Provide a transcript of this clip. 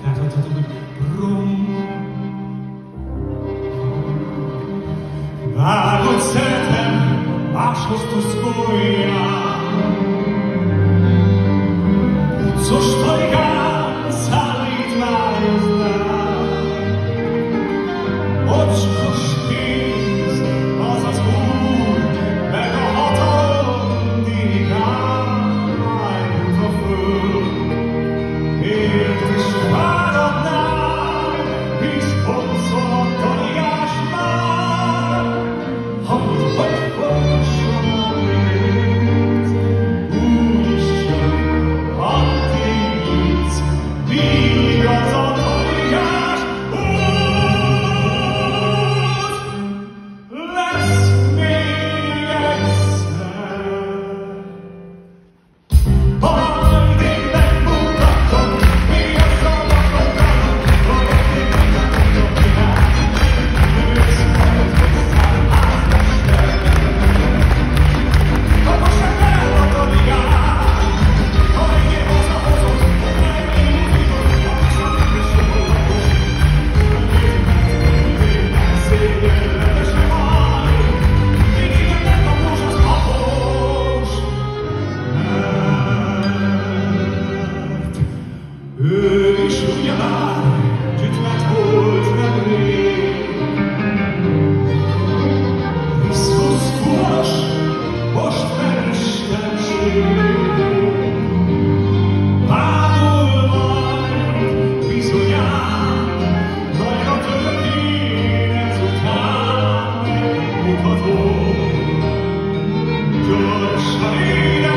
Tehát, hogy brum. Vágod szeretem, máshoz tuszkoljál. Utcos tajgán szállítmányoznál. Ocskos kéz, az az úr, meg a hatalom dirigál a föld. Ért is váradnál, hisz poncol a tanigás már. Hadd folytasson a vét, úgyis csak addig jutsz, míg az a tanigás út lesz még egyszer. Majd én megmutatom, mi a szavakon tanul, hogy én megmutatom világ. Ősz majd hozzám házmester. Kapasság el a tanigás, ha én hazahozom, nem én újítod, kapcsak és jólagos. Végben szégyellel se válj, mindig ennek a rózsas habos. Mert ő is ugyanár, tütvet volt nemrég. Krisztus fulas, most megismertség. Bámul majd bizonyán, nagy a történet után megmutatom. Gyorsan énekel,